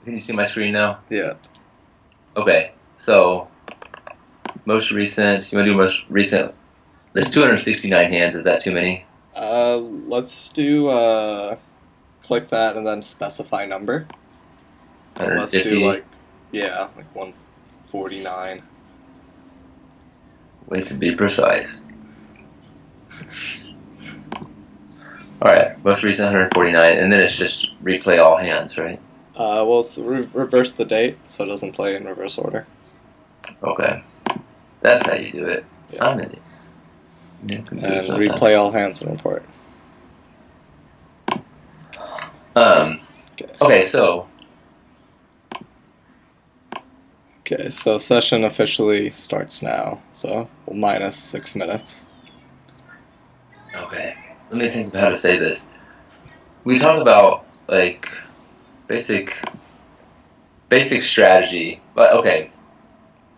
Can you see my screen now? Yeah. Okay, so most recent, you want to do most recent? There's 269 hands, is that too many? Let's do, click that and then specify number. And let's do 150? like 149. Way to be precise. Alright, most recent 149, and then it's just replay all hands, right? Well, let's reverse the date so it doesn't play in reverse order. Okay. That's how you do it. Yeah. I'm in it. And replay all hands and report. Okay, so session officially starts now. So we'll minus 6 minutes. okay. Let me think of how to say this. We talk about like basic strategy, but okay.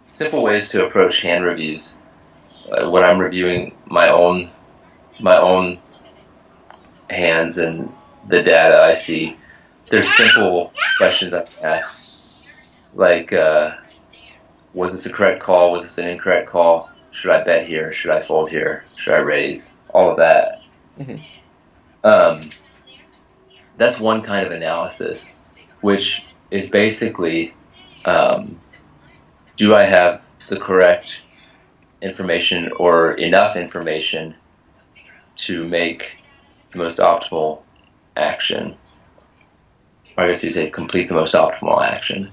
Simple ways to approach hand reviews. When I'm reviewing my own hands and the data I see, there's simple questions I can ask, like, was this a correct call? Was this an incorrect call? Should I bet here? Should I fold here? Should I raise? All of that. Mm-hmm. That's one kind of analysis, which is basically, do I have the correct information or enough information to make the most optimal action? Or I guess you'd say complete the most optimal action.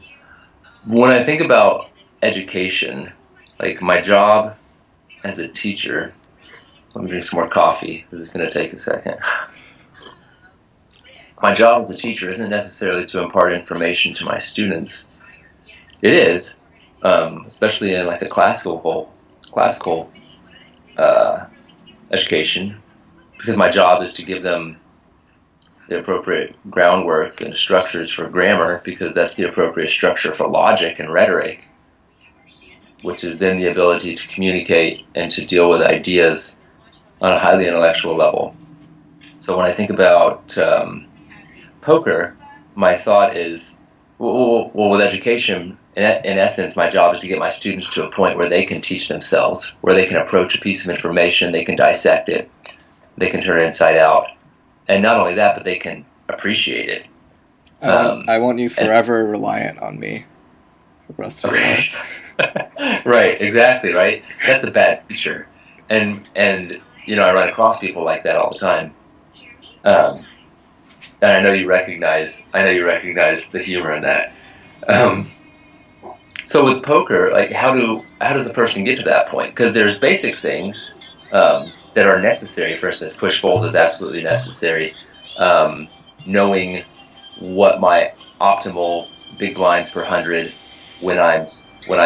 When I think about education, like my job as a teacher, let me drink some more coffee. This is going to take a second. My job as a teacher isn't necessarily to impart information to my students. It is, especially in like a classical education, because my job is to give them the appropriate groundwork and structures for grammar, because that's the appropriate structure for logic and rhetoric, which is then the ability to communicate and to deal with ideas on a highly intellectual level. So when I think about poker, my thought is, well, with education, in essence, my job is to get my students to a point where they can teach themselves, where they can approach a piece of information, they can dissect it, they can turn it inside out. And not only that, but they can appreciate it. I want you forever reliant on me for the rest of your life. Right, exactly, right? That's a bad teacher. And you know, I run across people like that all the time. And I know you recognize the humor in that. So with poker, like how does a person get to that point? Because there's basic things that are necessary. For instance, push fold is absolutely necessary. Knowing what my optimal big blinds per 100 when I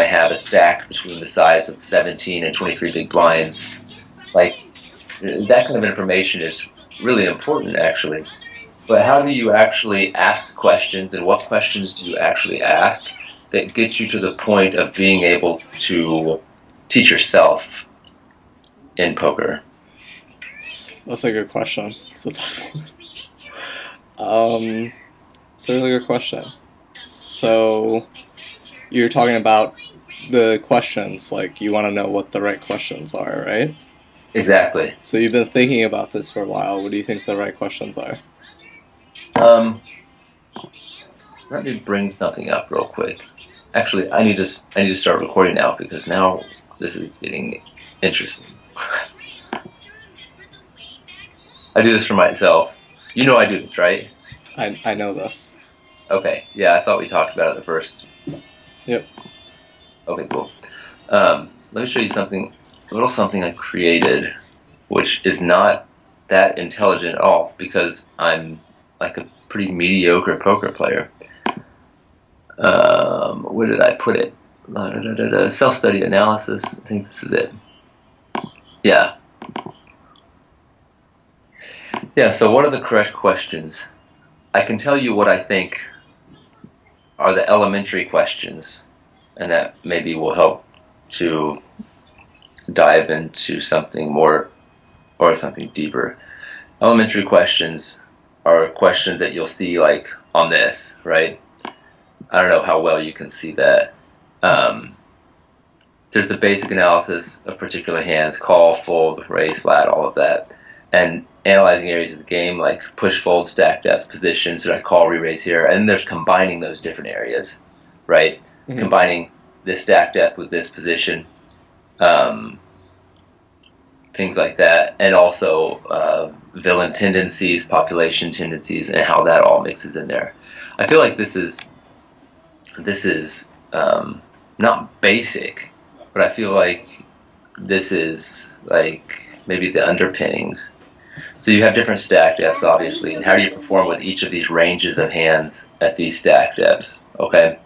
have a stack between the size of 17 and 23 big blinds, like that kind of information is really important, actually. But how do you actually ask questions, and what questions do you actually ask that gets you to the point of being able to teach yourself in poker? That's a good question. It's a tough one. It's a really good question. So, you're talking about the questions, like you want to know what the right questions are, right? Exactly. So you've been thinking about this for a while. What do you think the right questions are? Let me bring something up real quick. Actually, I need to start recording now, because now this is getting interesting. I do this for myself. You know I do this, right? I know this. Okay. Yeah, I thought we talked about it the first. Yep. Okay, cool. Let me show you a little something I created, which is not that intelligent at all, because I'm like a pretty mediocre poker player. Where did I put it? Self-study analysis. I think this is it. Yeah. Yeah, so what are the correct questions? I can tell you what I think are the elementary questions, and that maybe will help to dive into something more or something deeper. Elementary questions are questions that you'll see like on this, right? I don't know how well you can see that. Um, there's the basic analysis of particular hands, call, fold, raise, flat, all of that. And analyzing areas of the game like push, fold, stack, depth, position, should I call, re-raise here? And there's combining those different areas, right? Mhm. Combining this stack depth with this position, things like that. And also villain tendencies, population tendencies, and how that all mixes in there. I feel like this is not basic, but I feel like this is like maybe the underpinnings. So you have different stack depths, obviously, and how do you perform with each of these ranges of hands at these stack depths? Okay,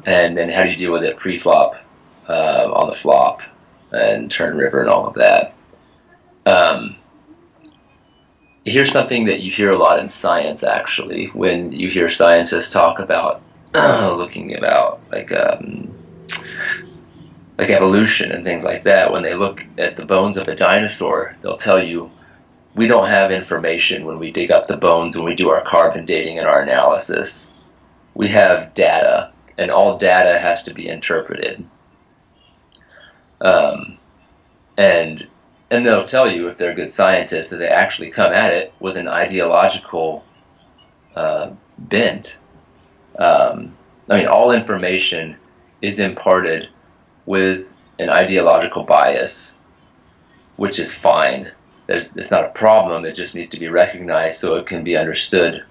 and then how do you deal with it pre-flop, on the flop, and turn river and all of that? Um, Here's something that you hear a lot in science, actually, when you hear scientists talk about looking about like evolution and things like that. When they look at the bones of a dinosaur, they'll tell you we don't have information when we dig up the bones and we do our carbon dating and our analysis. We have data, and all data has to be interpreted. Um, and and they'll tell you, if they're good scientists, that they actually come at it with an ideological bent. I mean, all information is imparted with an ideological bias, which is fine. It's not a problem. It just needs to be recognized so it can be understood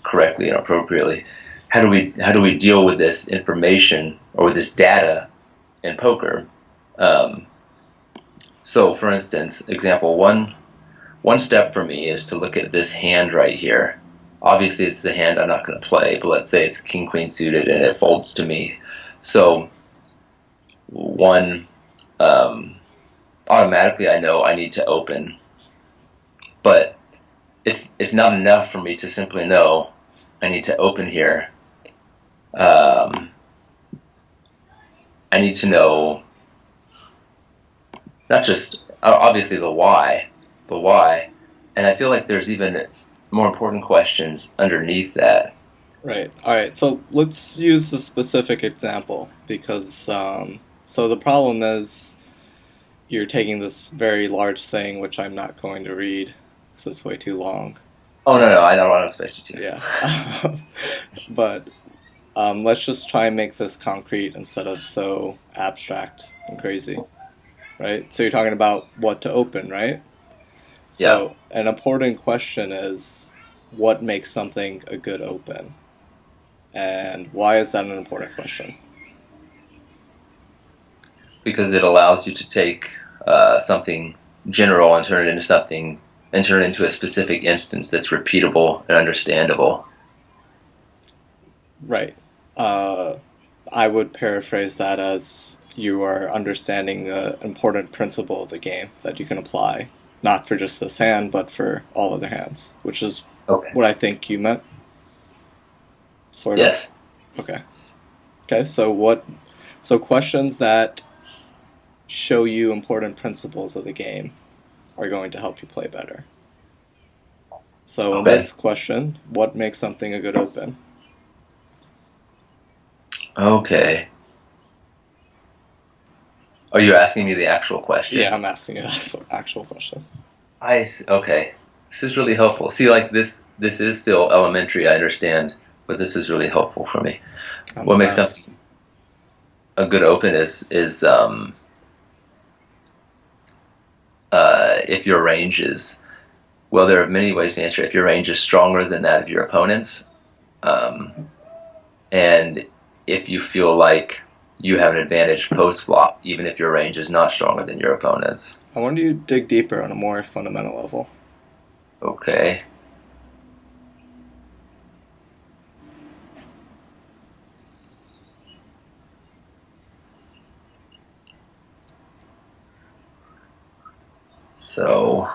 correctly and appropriately. How do we deal with this information or with this data in poker? So, for instance, example one step for me is to look at this hand right here. Obviously, it's the hand I'm not going to play, but let's say it's king queen suited and it folds to me. So, one, automatically I know I need to open, but it's not enough for me to simply know I need to open here. I need to know not just obviously the why, but why. And I feel like there's even more important questions underneath that. Right. All right. So let's use a specific example because so the problem is you're taking this very large thing, which I'm not going to read because it's way too long. Oh no, I don't want to expect you to. Yeah. But let's just try and make this concrete instead of so abstract and crazy, right? So you're talking about what to open, right? So an important question is what makes something a good open? And why is that an important question? Because it allows you to take something general and turn it into something, and turn it into a specific instance that's repeatable and understandable. Right. I would paraphrase that as you are understanding an important principle of the game that you can apply, not for just this hand, but for all other hands, which is what I think you meant. Sort of. Yes. Okay. Okay. So questions that show you important principles of the game are going to help you play better. So in this question, what makes something a good open? Okay. Are you asking me the actual question? Yeah, I'm asking you the actual question. Okay. This is really helpful. See, like this is still elementary, I understand, but this is really helpful for me. What makes something a good open is if your range is, well, there are many ways to answer it. If your range is stronger than that of your opponents, and if you feel like you have an advantage post-flop, even if your range is not stronger than your opponent's. I want you to dig deeper on a more fundamental level. Okay. So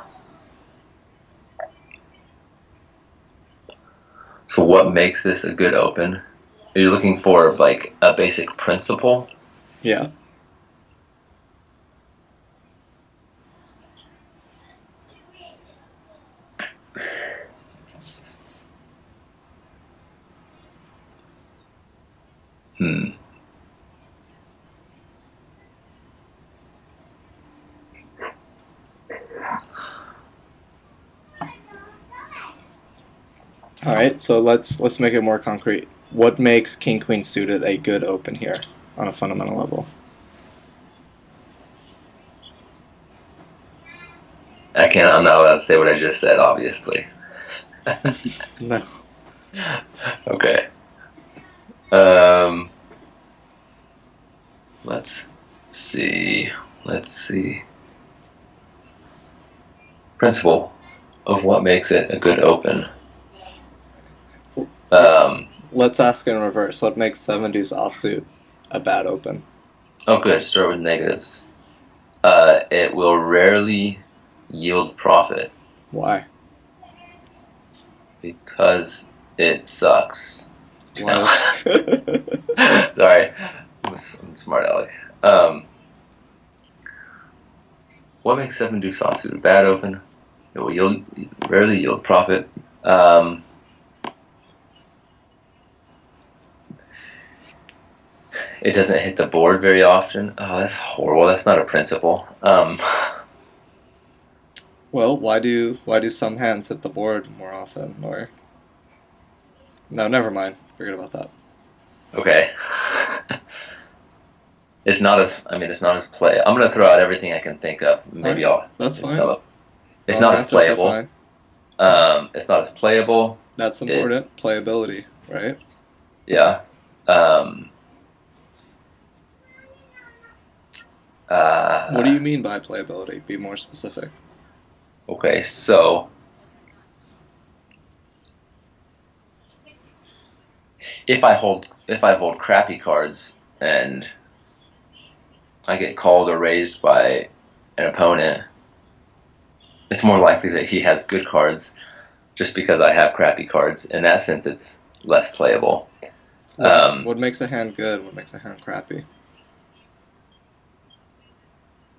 what makes this a good open? Are you looking for like a basic principle? Yeah. Hmm. All right, so let's make it more concrete. What makes king queen suited a good open here on a fundamental level? I'm not allowed to say what I just said, obviously. No. Okay. Let's see. Let's see. Principle of what makes it a good open. Let's ask in reverse. What makes 7 deuce offsuit a bad open? Oh, good. Start with negatives. It will rarely yield profit Why? because it sucks. Why? Sorry, I'm smart aleck. What makes 7 deuce offsuit a bad open? It will rarely yield profit. It doesn't hit the board very often. Oh, that's horrible. That's not a principle. Well, why do some hands hit the board more often? Or no, never mind. Forget about that. Okay. It's not as play. I'm gonna throw out everything I can think of. Maybe That's fine. It's not as playable. It's not as playable. That's important. Playability, right? Yeah. What do you mean by playability? Be more specific. Okay, so if I hold crappy cards and I get called or raised by an opponent, it's more likely that he has good cards just because I have crappy cards. In that sense, it's less playable. What makes a hand good? What makes a hand crappy?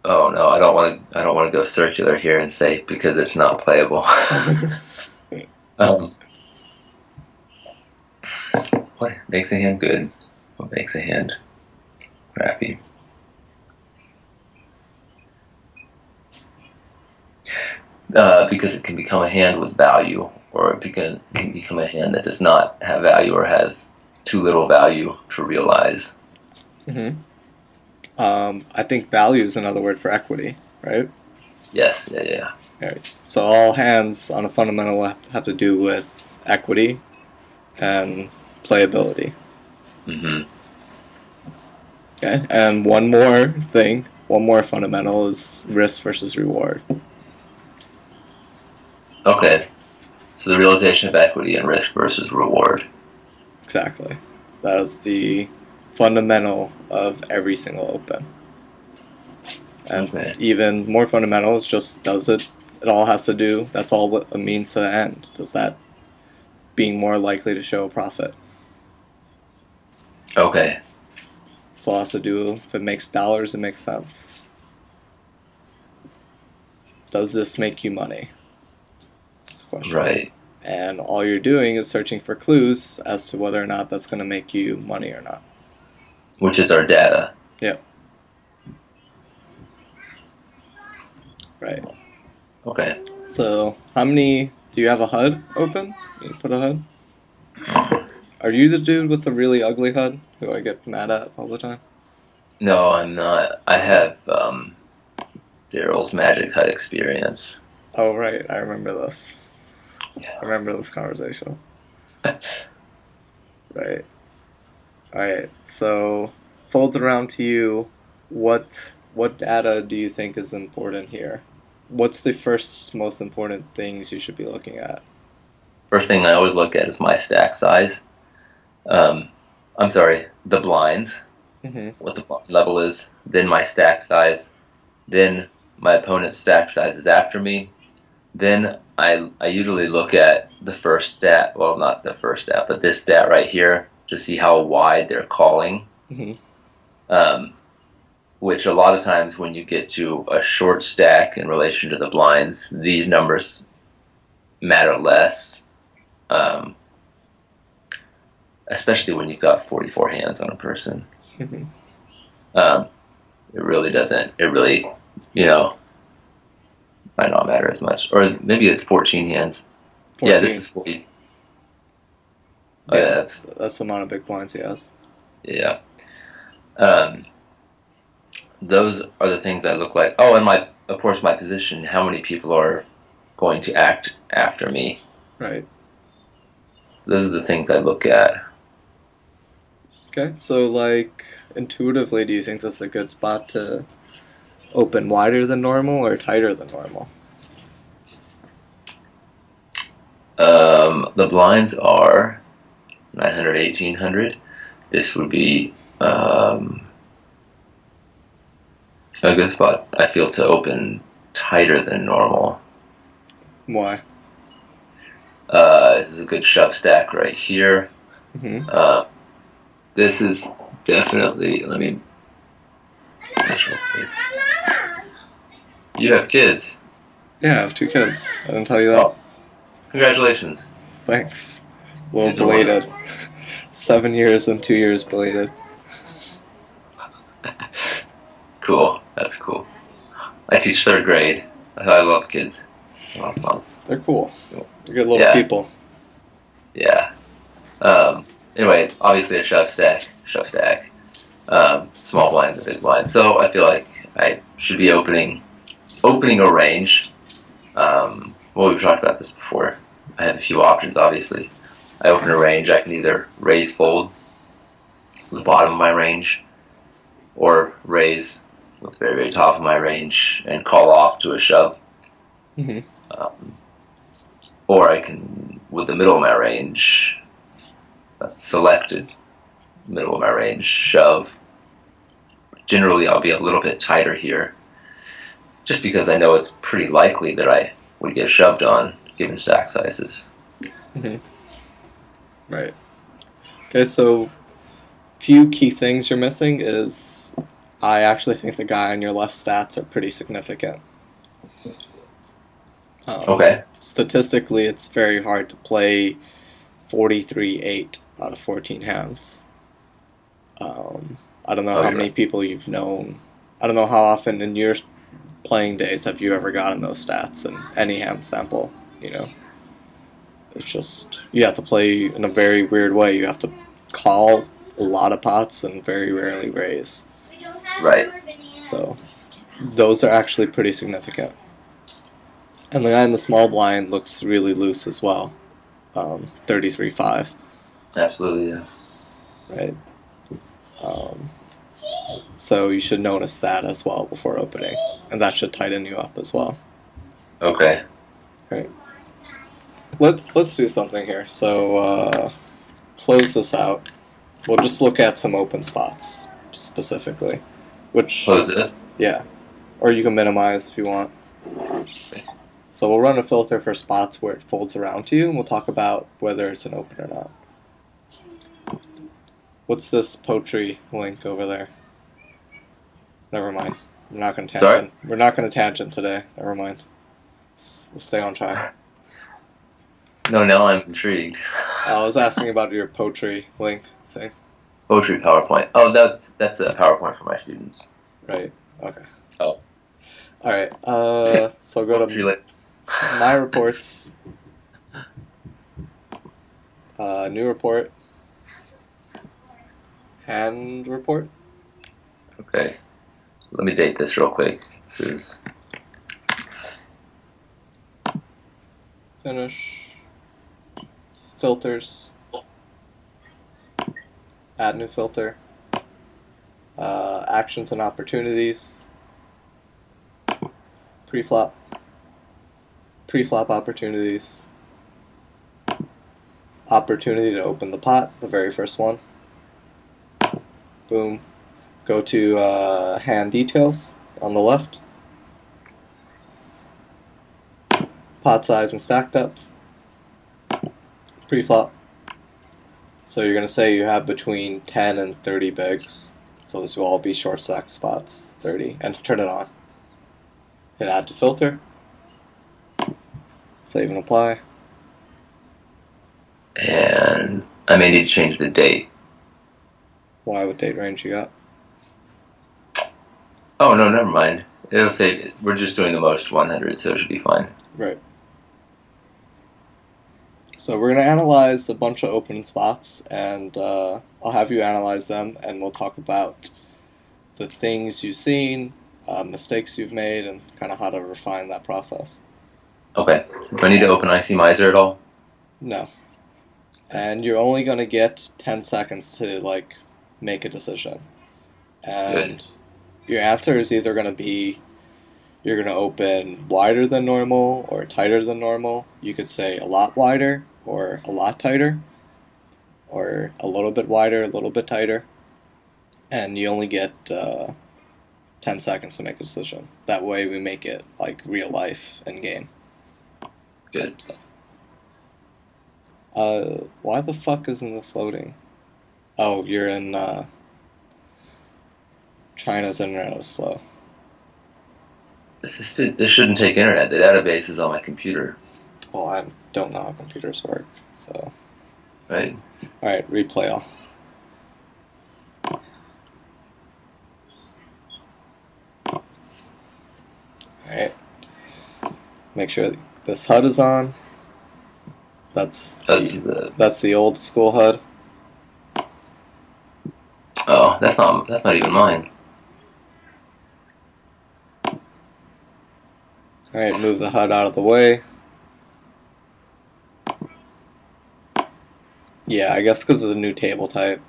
Oh no, I don't want to go circular here and say because it's not playable. What makes a hand good? What makes a hand crappy? Because it can become a hand with value, or it can become a hand that does not have value or has too little value to realize. Mm-hmm. I think value is another word for equity, right? Yes, yeah. Right. So all hands on a fundamental have to do with equity and playability. Mm-hmm. Okay, and one more fundamental is risk versus reward. Okay, so the realization of equity and risk versus reward. Exactly. That is the fundamental of every single open. And even more fundamental is just does it. It all has to do. That's all what a means to the end. Does that being more likely to show a profit? Okay. So it has to do if it makes dollars, it makes sense. Does this make you money? That's the question. Right. And all you're doing is searching for clues as to whether or not that's going to make you money or not. Which is our data. Yep. Right. Okay. So, how many... Do you have a HUD open? You put a HUD? Are you the dude with the really ugly HUD who I get mad at all the time? No, I'm not. I have Daryl's Magic HUD experience. Oh, right. I remember this. Yeah. I remember this conversation. Right. Alright, so folds around to you. What data do you think is important here? What's the first most important things you should be looking at? First thing I always look at is my stack size. The blinds, what the level is, then my stack size, then my opponent's stack size is after me. Then I usually look at the first stat, well, not the first stat, but this stat right here to see how wide they're calling. Which a lot of times when you get to a short stack in relation to the blinds, these numbers matter less. especially when you've got 44 hands on a person. Mhm. It really doesn't. It really, you know, might not matter as much. Or maybe it's 14 hands. Yeah, this 14. is 40. Oh yeah, Yeah, that's that's the amount of big blinds he has. yeah. Um, those are the things I look like. Oh, and my of course my position. How many people are going to act after me? Right. Those are the things I look at. Okay, so like intuitively, do you think this is a good spot to open wider than normal or tighter than normal? The blinds are 900, 1800. This would be a good spot, I feel, to open tighter than normal. Why? This is a good shove stack right here. Hmm. This is definitely, let me, you have kids. Yeah, I have 2 kids. I didn't tell you that. Oh, congratulations. Thanks. A little These are belated. 7 years and 2 years belated. Cool, that's cool. I teach 3rd grade. I love kids. I love them. They're cool. They're good little Yeah. people. Yeah. Anyway, obviously a shove stack. Small blind to big blind. So I feel like I should be opening a range. Well, we've talked about this before. I have a few options, obviously. I open a range. I can either raise fold the bottom of my range, or raise with the very, very top of my range and call off to a shove. Hmm. Or I can, with the middle of my range, selected middle of my range, shove. Generally, I'll be a little bit tighter here, just because I know it's pretty likely that I would get shoved on given stack sizes. Hmm. Right. Okay, so few key things you're missing is I actually think the guy on your left stats are pretty significant. Okay. Statistically, it's very hard to play 43-8 out of 14 hands. I don't know how many people you've known. I don't know how often in your playing days have you ever gotten those stats in any hand sample, you know? It's just, you have to play in a very weird way. You have to call a lot of pots and very rarely raise. Right. So, those are actually pretty significant. And the guy in the small blind looks really loose as well. 33-5. Absolutely, yeah. Right? So you should notice that as well before opening. And that should tighten you up as well. Okay. Right. Let's do something here. So close this out. We'll just look at some open spots specifically. Which Close it. Yeah. Or you can minimize if you want. So we'll run a filter for spots where it folds around to you, and we'll talk about whether it's an open or not. What's this poetry link over there? Never mind. We're not going to tangent. Sorry? We're not going to tangent today. Never mind. We'll stay on track. No, now I'm intrigued. I was asking about your poetry link thing. Poetry PowerPoint. Oh, that's a PowerPoint for my students. Right. Okay. Oh. All right. So go to My Reports. New report. Hand report. Okay. Let me date this real quick. This is Finish. Filters. Add new filter. Actions and opportunities. Pre-flop. Pre-flop opportunities. Opportunity to open the pot, the very first one. Boom. Go to hand details on the left. Pot size and stack depth. Pre-flop. So you're going to say you have between 10 and 30 bigs. So this will all be short stack spots, 30. And turn it on. Hit add to filter. Save and apply. And I may need to change the date. Why? What date range you got? Oh, no, never mind. It'll say we're just doing the most 100, so it should be fine. Right. So we're going to analyze a bunch of open spots, and I'll have you analyze them, and we'll talk about the things you've seen, mistakes you've made, and kind of how to refine that process. Okay. Do I need to open IC Miser at all? No. And you're only going to get 10 seconds to, like, make a decision. And your answer is either going to be you're going to open wider than normal or tighter than normal. You could say a lot wider or a lot tighter, or a little bit wider, a little bit tighter. And you only get 10 seconds to make a decision. That way we make it like real life in game. Good. So. Why the fuck isn't this loading? Oh, you're in China's internet is slow. This shouldn't take internet. The database is on my computer. Well, I don't know how computers work, so. Right. Alright, replay all. Alright. Make sure this HUD is on. That's the old school HUD. Oh, that's not even mine. Alright, move the HUD out of the way. Yeah, I guess because it's a new table type.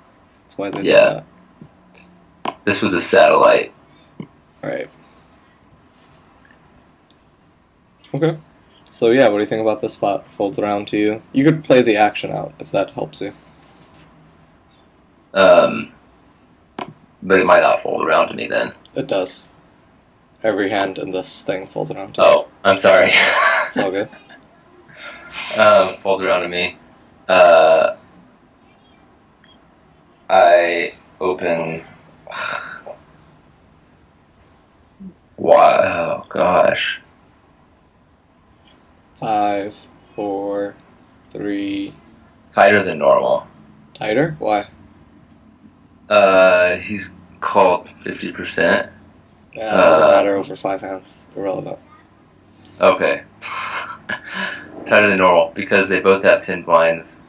That's why they did that. This was a satellite. Alright. Okay. So yeah, what do you think about this spot? Folds around to you. You could play the action out if that helps you. But it might not fold around to me then. It does. Every hand in this thing folds around to you. Oh, I'm sorry. It's all good. Folds around to me. I open. Wow, oh, gosh. 5, 4, 3. Tighter than normal. Tighter? Why? He's called 50%. Yeah, it doesn't matter over 5 hands. Irrelevant. Okay. Tighter than normal because they both have 10 blinds,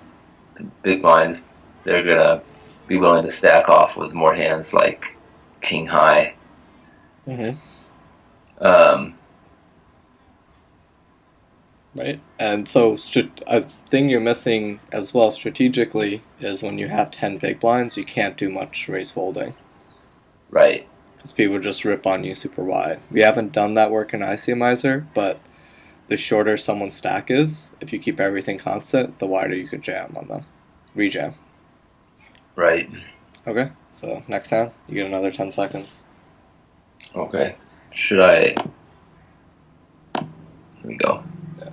big blinds. They're gonna be willing to stack off with more hands like king high. Mm-hmm. Right, and so a thing you're missing as well strategically is when you have 10 big blinds, you can't do much raise folding. Right. Because people just rip on you super wide. We haven't done that work in IC Miser, but the shorter someone's stack is, if you keep everything constant, the wider you can jam on them. Rejam. Right. Okay, so next time, you get another 10 seconds. Okay. Should I... Here we go. Yeah.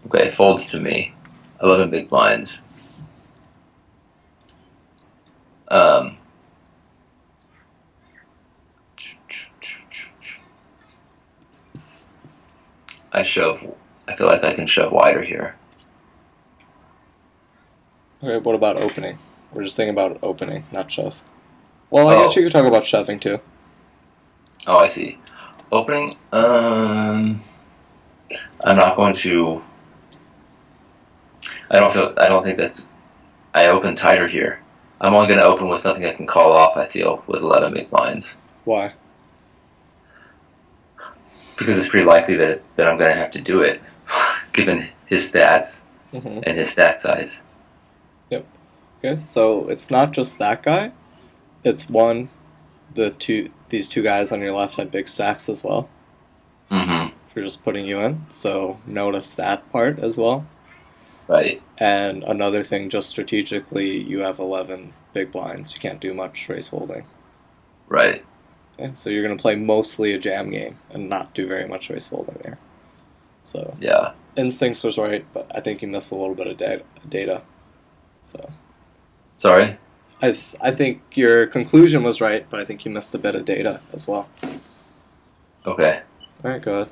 Okay, folds to me. 11 big blinds. I feel like I can shove wider here. Okay, what about opening? We're just thinking about opening, not shove. Well, I guess you could talk about shoving too. Oh, I see. Opening, I'm not going to... I don't think that's... I open tighter here. I'm only going to open with something I can call off, I feel, with 11 big blinds. Why? Because it's pretty likely that I'm going to have to do it, given his stats and his stack size. Yep. Okay, so it's not just that guy. It's these two guys on your left have big stacks as well. Mm-hmm. For just putting you in, so notice that part as well. Right. And another thing, just strategically, you have 11 big blinds. You can't do much raise folding. Right. Okay, so you're going to play mostly a jam game and not do very much raise folding there. So yeah, instincts was right, but I think you missed a little bit of data. So sorry. I think your conclusion was right, but I think you missed a bit of data as well. Okay. All right, go ahead.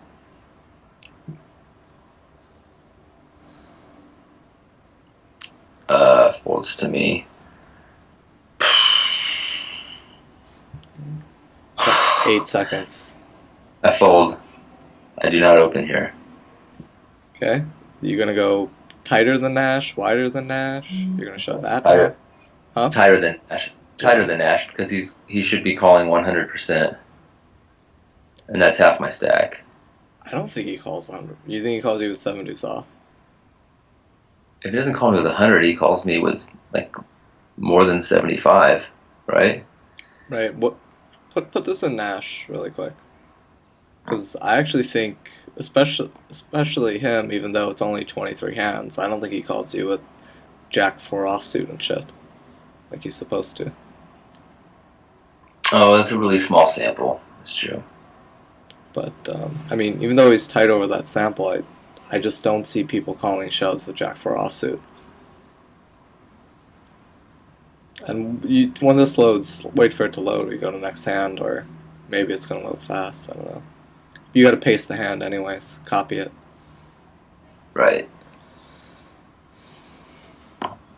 folds to me. 8 seconds. I fold. I do not open here. Okay. You gonna go tighter than Nash, wider than Nash? You're gonna shove at Tighter, Nash? Huh? tighter than Nash. Tighter Yeah. than Nash because he should be calling 100%, and that's half my stack. I don't think he calls 100. You think he calls you with 7 deuce off? If he doesn't call me with 100, he calls me with like more than 75, right? Right. What? Put this in Nash really quick. Because I actually think, especially him, even though it's only 23 hands, I don't think he calls you with Jack 4 offsuit and shit. Like he's supposed to. Oh, that's a really small sample. That's true. But, I mean, even though he's tight over that sample, I just don't see people calling shoves with Jack 4 offsuit. And when this loads, wait for it to load. We go to next hand, or maybe it's going to load fast. I don't know. You got to paste the hand anyways. Copy it. Right.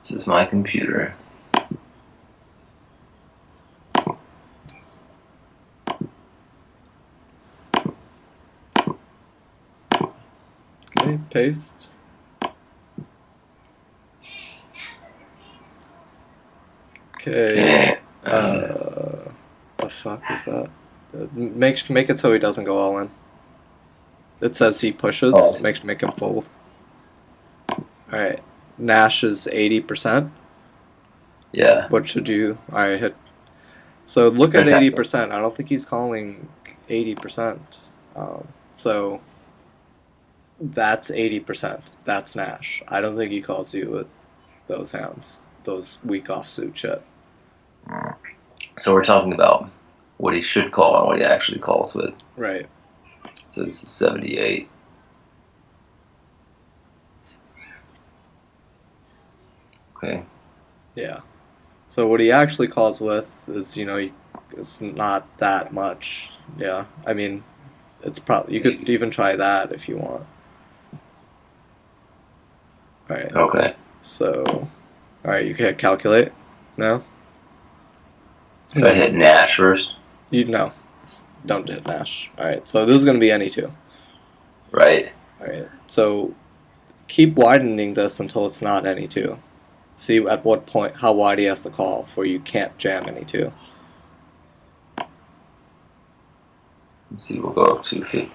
This is my computer. Okay, paste. Okay. The fuck is that? Make it so he doesn't go all in. It says he pushes. Oh. Make him fold. Alright. Nash is 80%. Yeah. What should you... Alright, hit... So look at 80%. I don't think he's calling 80%. So... That's 80%. That's Nash. I don't think he calls you with those hands. Those weak offsuit shit. So we're talking about what he should call and what he actually calls with. Right. So this is 78. Okay. Yeah. So what he actually calls with is, it's not that much. Yeah. I mean, it's probably... You could even try that if you want. Alright. Okay. So... Alright, you can calculate now? Should I hit Nash first? No. Don't hit Nash. Alright, so this is going to be any two. Right. Alright, so keep widening this until it's not any two. See at what point, how wide he has to call before you can't jam any two. Let's see, we'll go up to 50.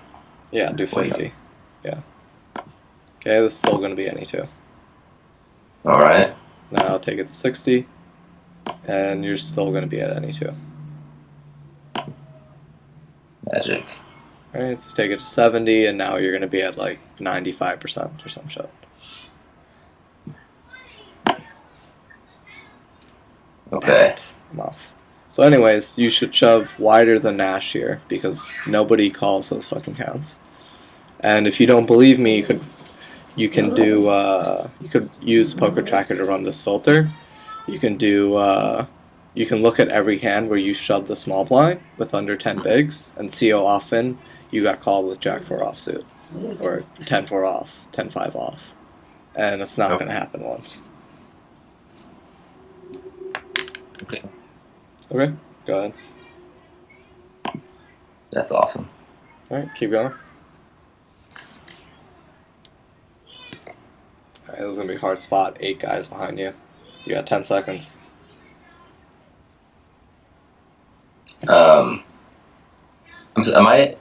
Yeah, do 50. Yeah. Okay, this is still going to be any two. Alright. Now take it to 60, and you're still going to be at any two. Magic. Alright, so take it to 70, and now you're going to be at like 95% or some shit. Okay. I'm off. So anyways, you should shove wider than Nash here, because nobody calls those fucking hands. And if you don't believe me, you can use Poker Tracker to run this filter. You can look at every hand where you shove the small blind with under 10 bigs and see how often you got called with Jack 4 offsuit, or 10-4 off, 10-5 off, and it's not going to happen once. Okay. Okay, go ahead. That's awesome. All right, keep going. Alright, this is going to be a hard spot. 8 guys behind you. You got 10 seconds. Am I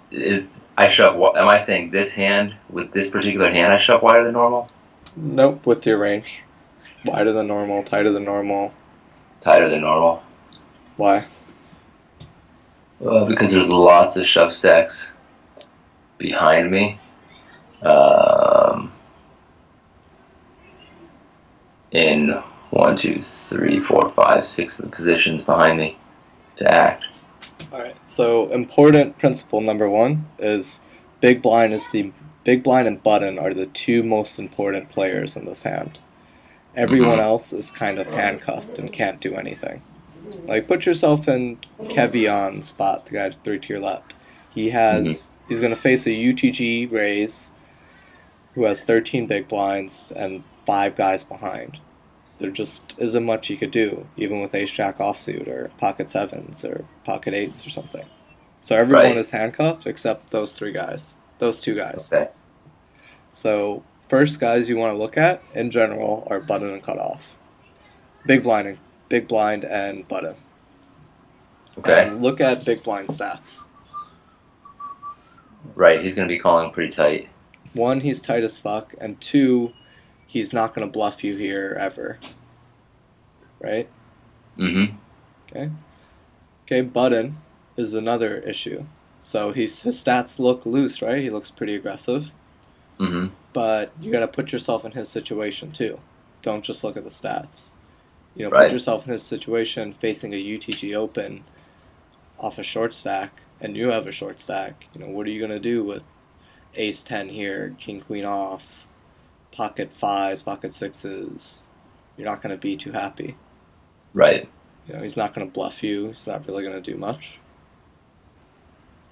saying this hand, with this particular hand, I shove wider than normal? Nope, with your range. Wider than normal, tighter than normal. Tighter than normal? Why? Well, because there's lots of shove stacks behind me. In 1, 2, 3, 4, 5, 6 of the positions behind me to act. Alright, so important principle number 1 is big blind and button are the two most important players in this hand. Everyone else is kind of handcuffed and can't do anything. Like, put yourself in Kevion's spot, the guy 3 to your left. He's going to face a UTG raise who has 13 big blinds and 5 guys behind. there just isn't much you could do, even with ace jack offsuit or pocket sevens or pocket eights or something. So everyone Right. is handcuffed except those two guys. Okay. So first guys you want to look at in general are button and cutoff, big blind and button. Okay. And look at big blind stats. Right. He's going to be calling pretty tight. One, he's tight as fuck, and two, he's not going to bluff you here ever. Right? Mm-hmm. Okay, button is another issue. So his stats look loose, right? He looks pretty aggressive. Mm-hmm. But you got to put yourself in his situation too. Don't just look at the stats. Right. Put yourself in his situation facing a UTG Open off a short stack, and you have a short stack. What are you going to do with ace 10 here, king queen off, pocket fives, pocket sixes? You're not going to be too happy. Right. He's not going to bluff you. He's not really going to do much.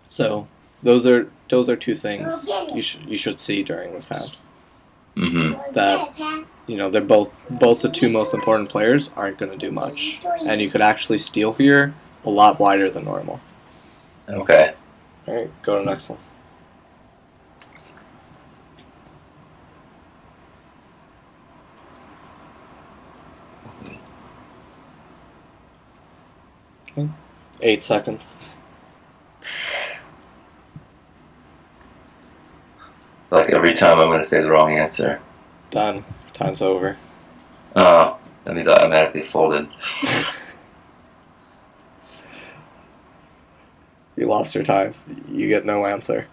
So those are two things you should see during this hand. Mm-hmm. That they're both the two most important players aren't going to do much, and you could actually steal here a lot wider than normal. Okay. All right, go to the next one. Okay. 8 seconds. Like every time I'm going to say the wrong answer. Done. Time's over. Oh, that means I automatically folded. You lost your time. You get no answer.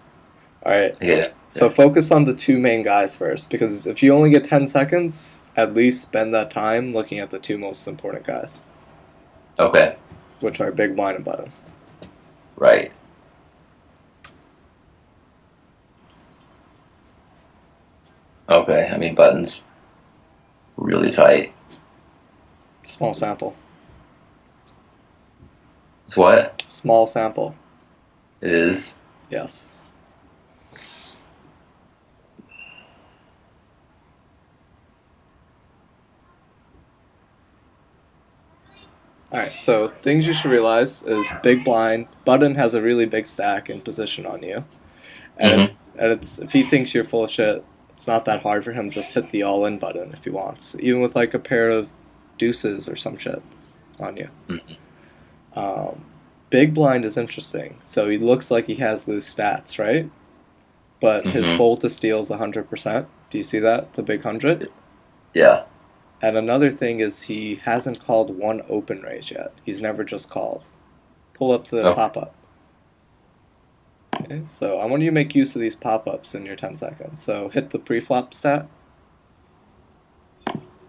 Alright. Yeah. So focus on the two main guys first, because if you only get 10 seconds, at least spend that time looking at the two most important guys, Okay. which are big blind and button. Right. Okay. I mean, button's really tight. Small sample. It's what? Small sample. It is. Yes. Alright, so things you should realize is big blind. Button has a really big stack in position on you. And, it's if he thinks you're full of shit, it's not that hard for him to just hit the all-in button if he wants. Even with like a pair of deuces or some shit on you. Mm-hmm. Big blind is interesting. So he looks like he has loose stats, right? But his fold to steal is 100%. Do you see that? The big 100? Yeah. And another thing is he hasn't called one open raise yet. He's never just called. Pull up the pop-up. Okay, so I want you to make use of these pop-ups in your 10 seconds. So hit the pre-flop stat.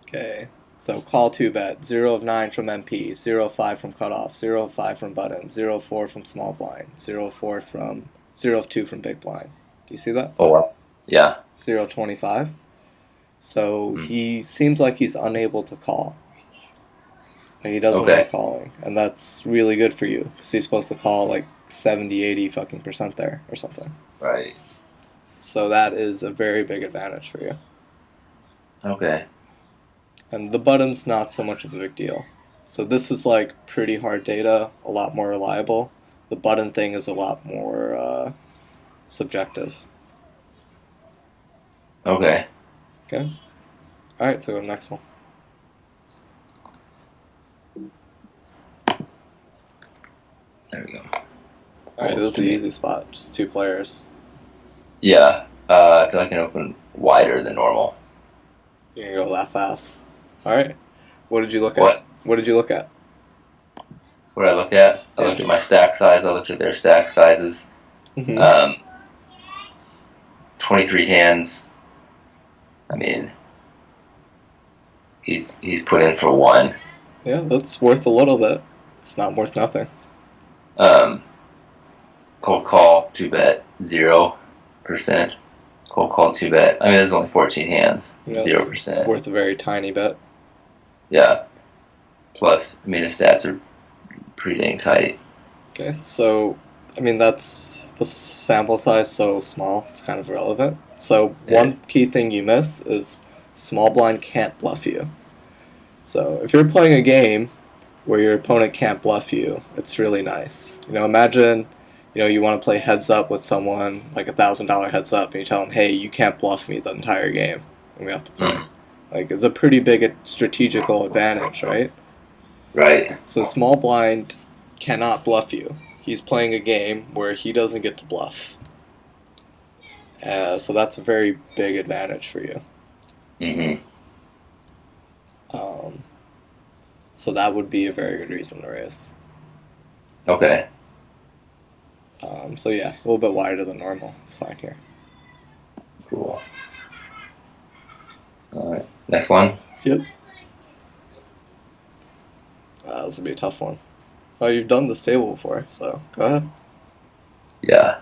Okay, so call 2-bet. 0 of 9 from MP, 0 of 5 from cutoff, 0 of 5 from button, 0 of 4 from small blind, 0 of 4 from 0 of 2 from big blind. Do you see that? Oh, wow. Yeah. 0 of 25. So he seems like he's unable to call. Like he doesn't like calling, and that's really good for you because he's supposed to call like 70-80% there or something. Right. So that is a very big advantage for you. Okay. And the button's not so much of a big deal. So this is like pretty hard data, a lot more reliable. The button thing is a lot more subjective. Okay. Okay. All right, so go to the next one. There we go. All right, this is the easy spot. Just two players. Yeah. I feel like I can open wider than normal. You're gonna go that fast. All right. What did you look What? at? What did you look at? What did I look at? I looked at my stack size. I looked at their stack sizes. 23 hands. I mean, he's put in for one. Yeah, that's worth a little bit. It's not worth nothing. Cold call, 2-bet, 0%. Cold call, 2-bet. I mean, there's only 14 hands, 0%. It's worth a very tiny bet. Yeah. Plus, I mean, his stats are pretty dang tight. Okay, so, I mean, that's the sample size so small, it's kind of irrelevant. So, one key thing you miss is small blind can't bluff you. So if you're playing a game where your opponent can't bluff you, it's really nice. Imagine, you want to play heads up with someone, like $1,000 heads up, and you tell them, hey, you can't bluff me the entire game, and we have to play. Like, it's a pretty big strategical advantage, right? Right. So small blind cannot bluff you. He's playing a game where he doesn't get to bluff. So that's a very big advantage for you. Mm-hmm. So that would be a very good reason to raise. Okay. So yeah, a little bit wider than normal. It's fine here. Cool. All right. Next one. Yep. This would be a tough one. Oh, you've done this table before, so go ahead. Yeah.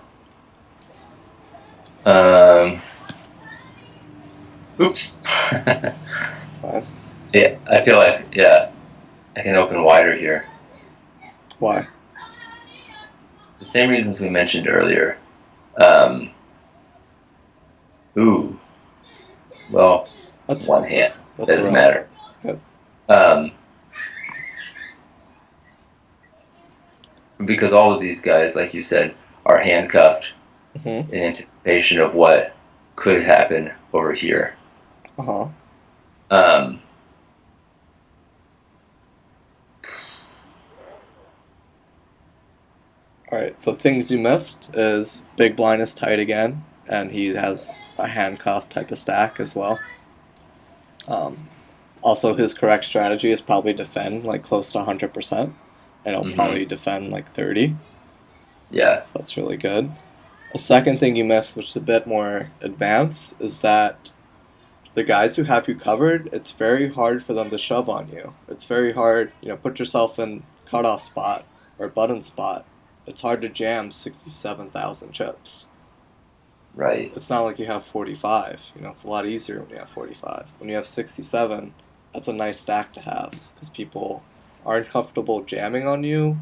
Oops. It's fine. Yeah, I feel like, I can open wider here. Why? The same reasons we mentioned earlier. Ooh. Well, That's one hand. That's Doesn't matter. Yep. Because all of these guys, like you said, are handcuffed Mm-hmm. in anticipation of what could happen over here. Uh-huh. Alright, so things you missed is big blind is tight again, and he has a handcuff type of stack as well. Also, his correct strategy is probably defend like close to 100%, and he'll probably defend like 30. Yeah. So that's really good. A second thing you missed, which is a bit more advanced, is that the guys who have you covered, it's very hard for them to shove on you. It's very hard, put yourself in cutoff spot or button spot. It's hard to jam 67,000 chips. Right. It's not like you have 45. It's a lot easier when you have 45. When you have 67, that's a nice stack to have because people aren't comfortable jamming on you,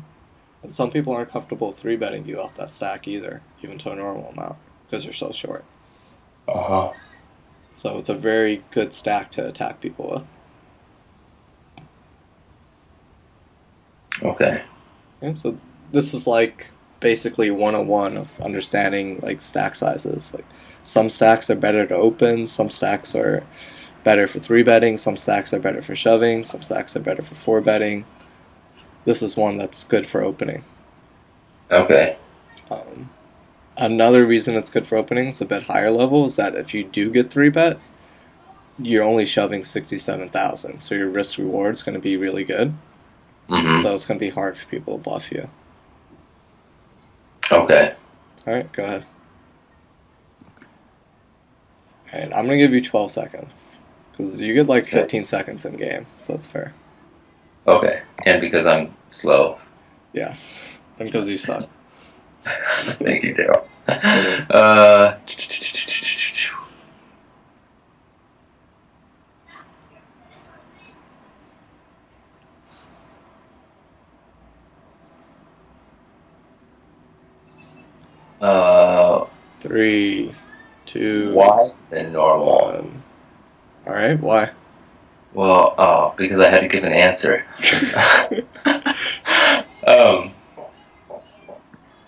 and some people aren't comfortable 3-betting you off that stack either, even to a normal amount, because you're so short. Uh-huh. So it's a very good stack to attack people with. Okay. Yeah, so this is like basically 101 of understanding like stack sizes. Like some stacks are better to open, some stacks are better for 3-betting, some stacks are better for shoving, some stacks are better for 4-betting. This is one that's good for opening. Okay. Another reason it's good for opening is a bit higher level is that if you do get 3-bet, you're only shoving 67,000, so your risk reward is going to be really good. Mm-hmm. So it's going to be hard for people to bluff you. Okay. Alright, go ahead. Alright, I'm going to give you 12 seconds. Because you get like 15 seconds in game, so that's fair. Okay. And because I'm slow. Yeah. And because you suck. Thank you, Daryl. Uh, 3, 2, why than normal? 1. Alright, why? Well, because I had to give an answer.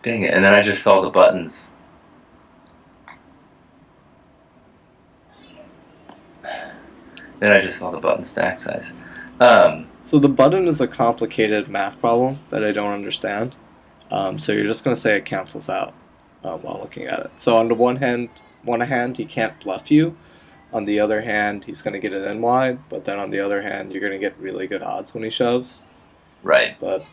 Dang it, and then I just saw the buttons. Then I just saw the button stack size. So the button is a complicated math problem that I don't understand. So you're just going to say it cancels out while looking at it. So on the one hand, he can't bluff you. On the other hand, he's going to get it in wide. But then on the other hand, you're going to get really good odds when he shoves. Right. But,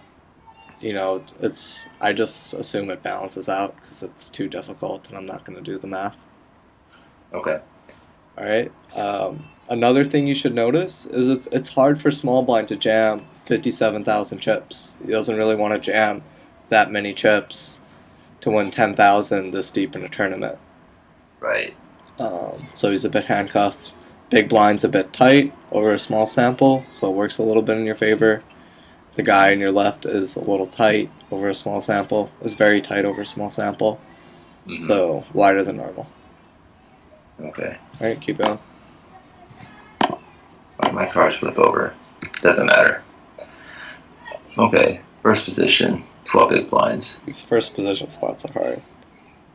I just assume it balances out because it's too difficult and I'm not going to do the math. Okay. Alright. Another thing you should notice is it's hard for small blind to jam 57,000 chips. He doesn't really want to jam that many chips to win 10,000 this deep in a tournament. Right. So he's a bit handcuffed. Big blind's a bit tight over a small sample, so it works a little bit in your favor. The guy on your left is a little tight over a small sample. Is very tight over a small sample. Mm-hmm. So wider than normal. Okay. Alright, keep going. My cards flip over. Doesn't matter. Okay, first position, 12 big blinds. These first position spots are hard.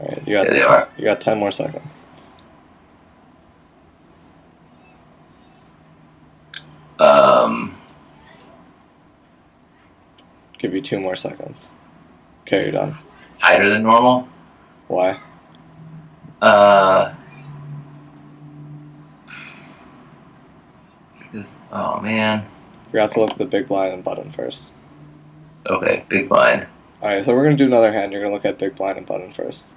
Alright, Yeah, they are. you got 10 more seconds. Give you 2 more seconds. Okay, you're done. Tighter than normal? Why? Because, oh man. Forgot to look at the big blind and button first. Okay, big blind. Alright, so we're going to do another hand. You're going to look at big blind and button first.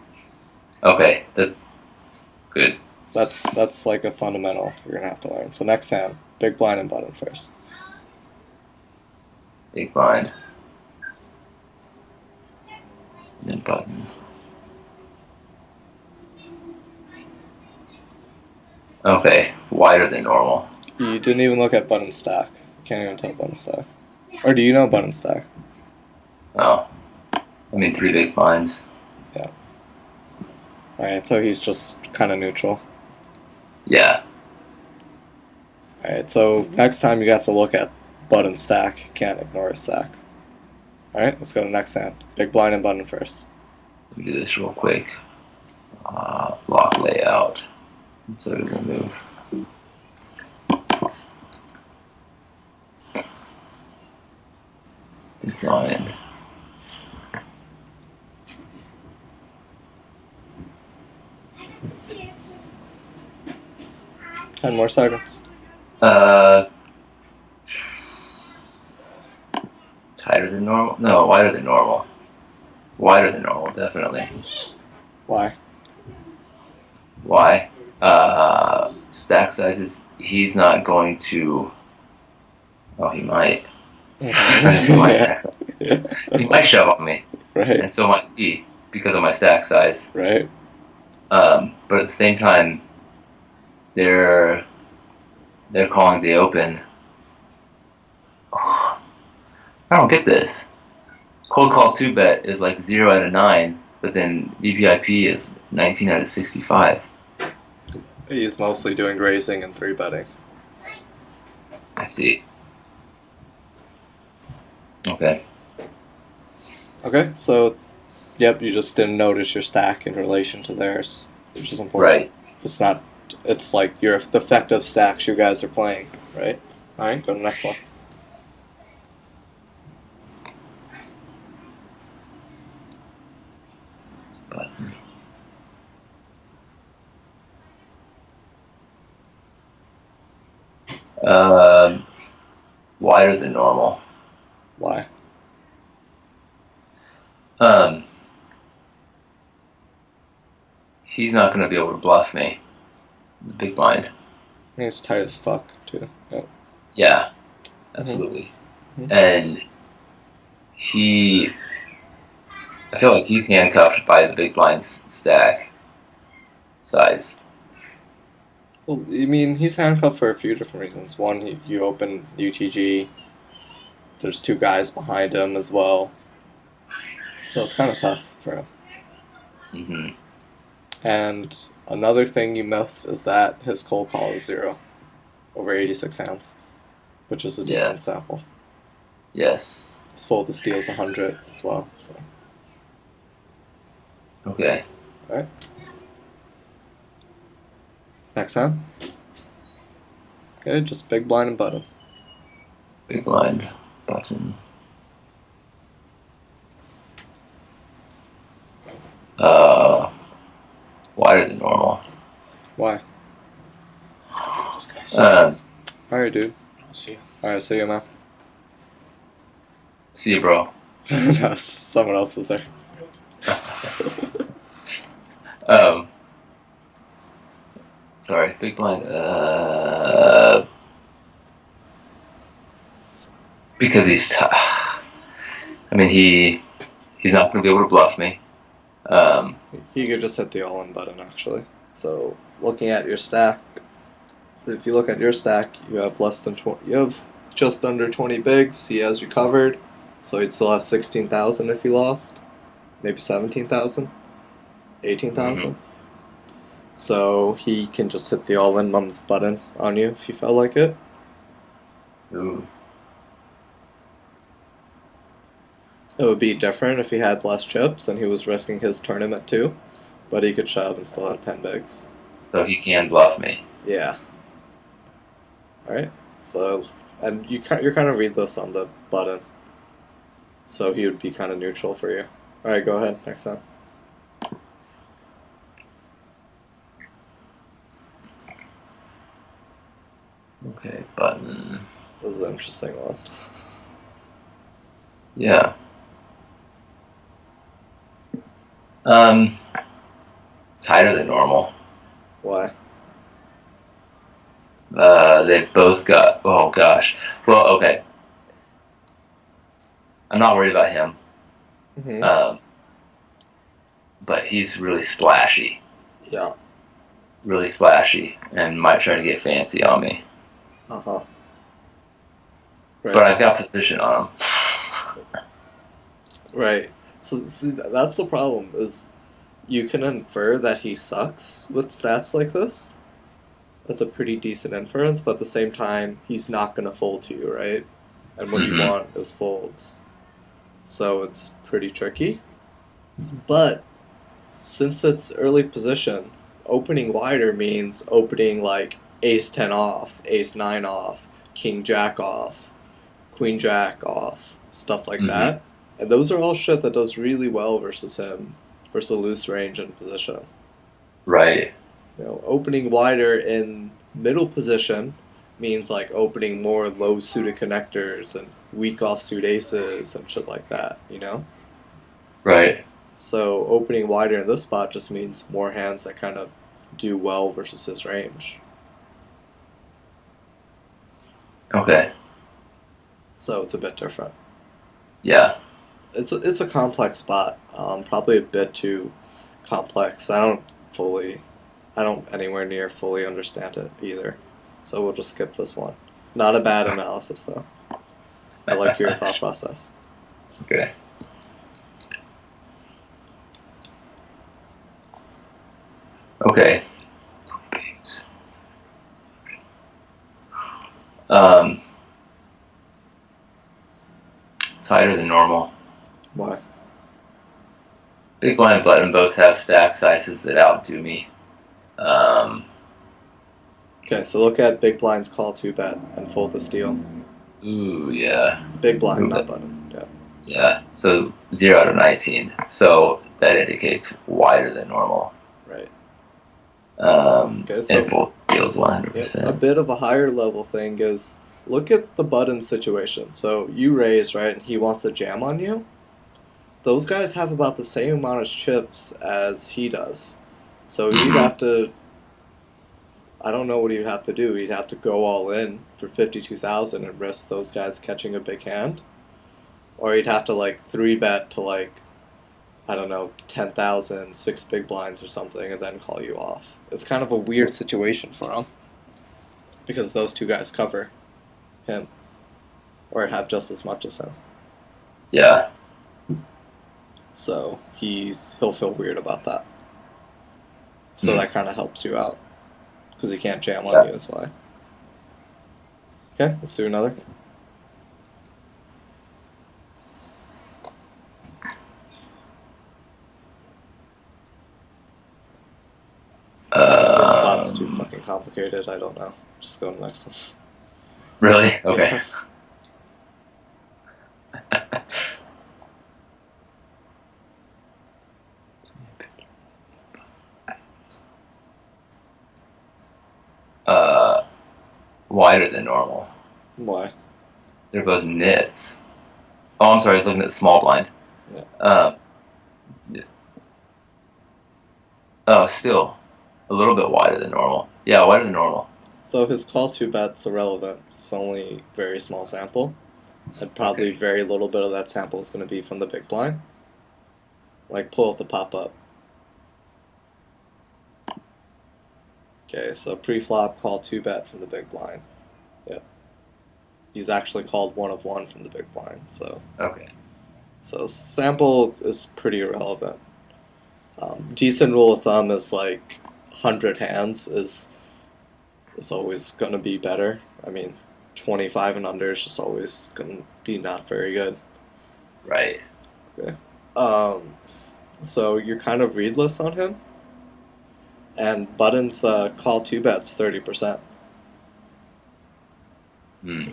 Okay, that's good. That's like a fundamental you're going to have to learn. So next hand, big blind and button first. Big blind. And then button. Okay, wider than normal. You didn't even look at button stack. You can't even tell button stack. Or do you know button stack? Oh. I mean, 3 big blinds. Yeah. Alright, so he's just kind of neutral. Yeah. Alright, so next time you have to look at button stack. You can't ignore a stack. Alright, let's go to next hand. Big blind and button first. Let me do this real quick. Block layout. So it doesn't move. Big blind. Ten more seconds. Tighter than normal? No, wider than normal. Wider than normal, definitely. Why? Why? Stack sizes, he's not going to... Oh, he might. He might shove on me. Right. And so might he, because of my stack size. Right. But at the same time, they're calling the open. Oh, I don't get this. Cold call 2-bet is like 0 out of 9, but then VPIP is 19 out of 65. He's mostly doing raising and 3-betting. I see. Okay. Okay, so, yep, you just didn't notice your stack in relation to theirs, which is important. Right. It's not, it's like your the effective stacks you guys are playing, right? Alright, go to the next one. Button. Wider than normal. Why? He's not going to be able to bluff me. The big blind. I think it's tight as fuck, too. Yep. Yeah, absolutely. Mhm. And I feel like he's handcuffed by the big blind's stack size. Well, I mean, he's handcuffed for a few different reasons. One, you open UTG. There's 2 guys behind him as well. So it's kind of tough for him. Mm-hmm. And another thing you miss is that his cold call is 0 over 86 hands, which is a decent sample. Yes. His fold to steal is 100 as well. So. Okay. Alright. Next hand. Okay, just big blind and button. Big blind. Button. Wider than normal. Why? Um, Alright, dude. I'll see you. Alright, see you, man. See you, bro. No, someone else is there. Sorry, big blind. Because he's tough. I mean, he's not going to be able to bluff me. He could just hit the all-in button, actually. So, looking at your stack, if you look at your stack, you have less than 20. You have just under 20 bigs. He has you covered, so he'd still have 16,000 if he lost, maybe 17,000, 18,000. So he can just hit the all-in button on you if you felt like it. Ooh. It would be different if he had less chips and he was risking his tournament too, but he could shove and still have 10 bigs. So he can bluff me. Yeah. Alright. So, and you kind of read this on the button. So he would be kind of neutral for you. Alright, go ahead. Next time. Okay, button. This is an interesting one. Yeah. It's higher than normal. Why? They've both got. Oh gosh. Well, okay. I'm not worried about him. Mm-hmm. But he's really splashy. Yeah. Really splashy, and might try to get fancy on me. Uh-huh. Right. But I've got position on him. Right. So see, that's the problem, is you can infer that he sucks with stats like this. That's a pretty decent inference, but at the same time, he's not going to fold to you, right? And what you want is folds. So it's pretty tricky. But since it's early position, opening wider means opening like ace 10 off, ace 9 off, king jack off, queen jack off, stuff like that. And those are all shit that does really well versus him, versus loose range and position. Right. You know, opening wider in middle position means like opening more low suited connectors and weak offsuit aces and shit like that, you know? Right. So opening wider in this spot just means more hands that kind of do well versus his range. Okay. So it's a bit different. Yeah. It's a complex spot. Probably a bit too complex. I don't anywhere near fully understand it either. So we'll just skip this one. Not a bad analysis though. I like your thought process. Okay. Okay. It's higher than normal. Why? Big blind button both have stack sizes that outdo me. Okay, so look at big blind's call 2-bet and fold the steal. Ooh, yeah. Big blind, not button. Yeah. Yeah. So 0 out of 19. So that indicates wider than normal. Right. Okay, so and full deals 100%. A bit of a higher level thing is look at the button situation. So you raise, right, and he wants to jam on you. Those guys have about the same amount of chips as he does. So you'd have to, I don't know what he'd have to do. He'd have to go all in for 52,000 and risk those guys catching a big hand. Or he'd have to like 3-bet to like, I don't know, 10,000, 6 big blinds or something, and then call you off. It's kind of a weird situation for him. Because those two guys cover him. Or have just as much as him. Yeah. So he'll feel weird about that. So that kind of helps you out. Because he can't jam on you is why. Okay, let's do another. This spot's too fucking complicated, I don't know. Just go to the next one. Really? Okay. Wider than normal. Why? They're both nits. Oh, I'm sorry, I was looking at the small blind. Yeah. Oh, still a little bit wider than normal. Yeah, wider than normal. So his call 2-bet's irrelevant. It's only very small sample. And probably very little bit of that sample is going to be from the big blind. Like, pull up the pop-up. Okay, so pre-flop, call 2-bet from the big blind. Yeah. He's actually called 1 of 1 from the big blind, so. Okay. So sample is pretty irrelevant. Decent rule of thumb is like 100 hands is always going to be better. I mean, 25 and under is just always going to be not very good. Right. Okay. Um, so you're kind of readless on him, and Button's call two bets 30%. Hmm.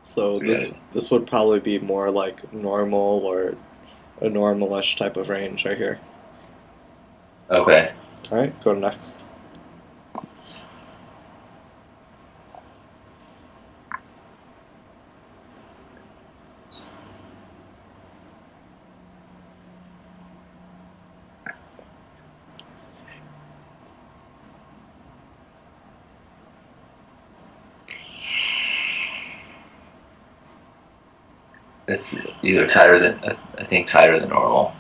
So Yeah. this would probably be more like normal or a normalish type of range right here. Okay. All right, go to next. It's either tighter than I think tighter than normal.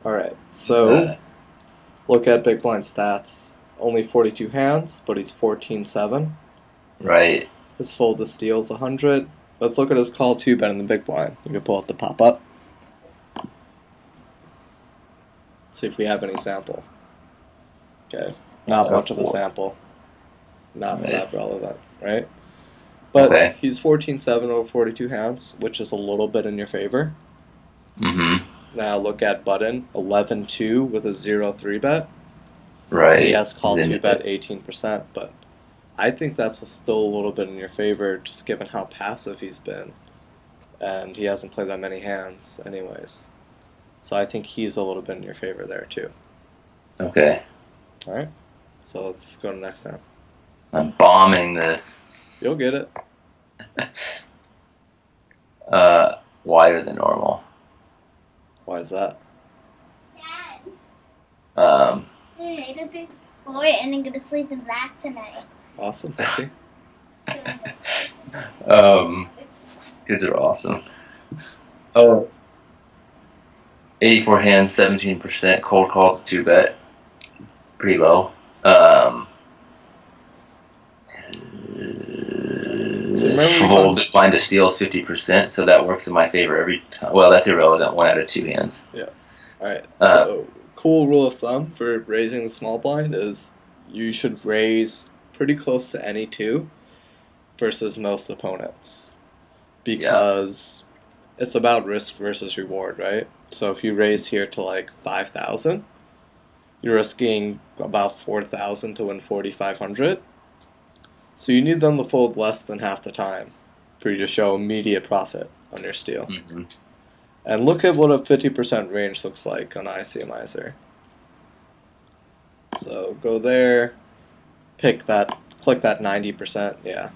All right, so Uh, look at big blind stats. Only 42 hands, but he's 14-7. right. His fold to steal's 100. Let's look at his call two bet in the big blind. You can pull up the pop up. See if we have any sample. Okay, not much of a sample. Not Right. that relevant, right? But Okay. he's 14-7 over 42 hands, which is a little bit in your favor. Mm-hmm. Now look at Button, 11-2 with a 0-3 bet. Right. He has call Then- two bet 18%, but I think that's still a little bit in your favor, just given how passive he's been, and he hasn't played that many hands, anyways. So I think he's a little bit in your favor there too. Okay. All right, so let's go to next hand. I'm bombing this. You'll get it. Wider than normal. Why is that? Dad, Um, I made a big boy and I'm gonna sleep in that tonight. Awesome, thank you. kids are awesome. Oh. 84 hands, 17%, cold call to 2 bet. Pretty low. So remember we Fold talked- blind to steal is 50%, so that works in my favor every time. Well, that's irrelevant. 1 out of 2 hands. All right. So, cool rule of thumb for raising the small blind is you should raise pretty close to any two versus most opponents because it's about risk versus reward, right? So if you raise here to like 5,000, you're risking about 4,000 to win 4,500. So you need them to fold less than half the time for you to show immediate profit on your steal. Mm-hmm. And look at what a 50% range looks like on ICMizer. So go there, pick that, click that 90%, yeah.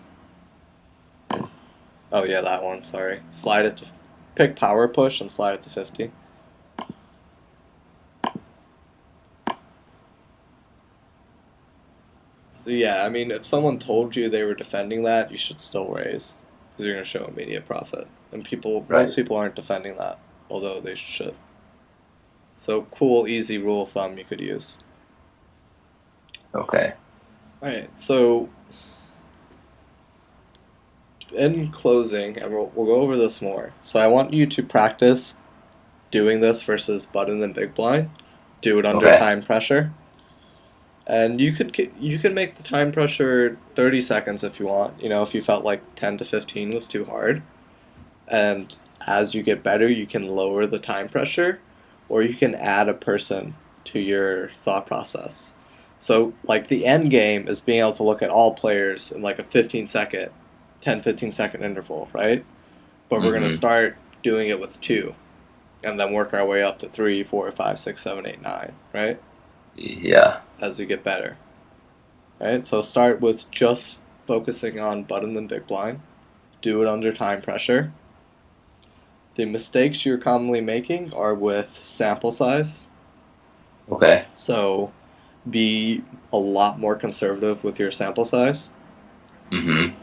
Oh yeah, that one, sorry. Slide it to, pick power push and slide it to 50. So yeah, I mean, if someone told you they were defending that, you should still raise, because you're going to show immediate profit. And Right. most people aren't defending that, although they should. So cool, easy rule of thumb you could use. Okay. Alright, so in closing, and we'll go over this more. So I want you to practice doing this versus button and big blind. Do it under Okay. time pressure. And you can make the time pressure 30 seconds if you want. You know, if you felt like 10 to 15 was too hard. And as you get better, you can lower the time pressure, or you can add a person to your thought process. So, like, the end game is being able to look at all players in like a 15 second, 10-15 second interval, right? But we're going to Mhm. start doing it with 2, and then work our way up to 3, 4, 5, 6, 7, 8, 9, right? Yeah. As we get better. Right? So start with just focusing on button and big blind. Do it under time pressure. The mistakes you're commonly making are with sample size. Okay. So be a lot more conservative with your sample size. Mm-hmm.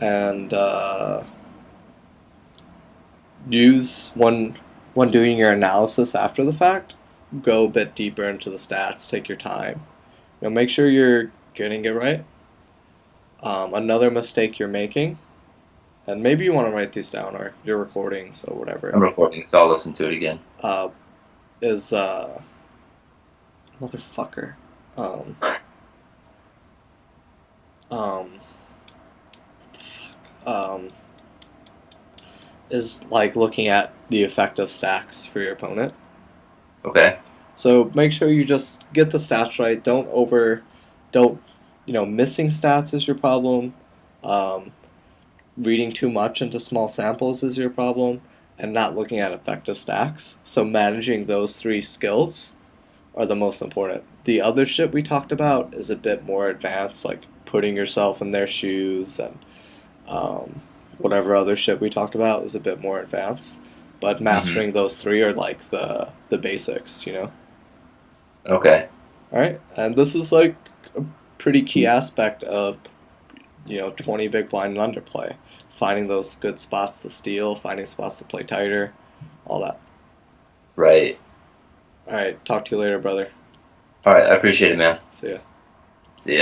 And use, when doing your analysis after the fact, go a bit deeper into the stats, take your time. You know, make sure you're getting it right. Another mistake you're making, and maybe you want to write these down or you're recording, so whatever, I'm recording, so I'll listen to it again. is motherfucker. What the fuck? is like looking at the effective stacks for your opponent. Okay. So make sure you just get the stats right. Don't missing stats is your problem. Reading too much into small samples is your problem, and not looking at effective stacks. So managing those three skills are the most important. The other shit we talked about is a bit more advanced, like putting yourself in their shoes and whatever other shit we talked about is a bit more advanced. But mastering those three are like the basics, Okay. All right, and this is like a pretty key aspect of 20 big blind and underplay. Finding those good spots to steal, finding spots to play tighter, all that. Right. All right, talk to you later, brother. All right. I appreciate it, man. See ya. See ya.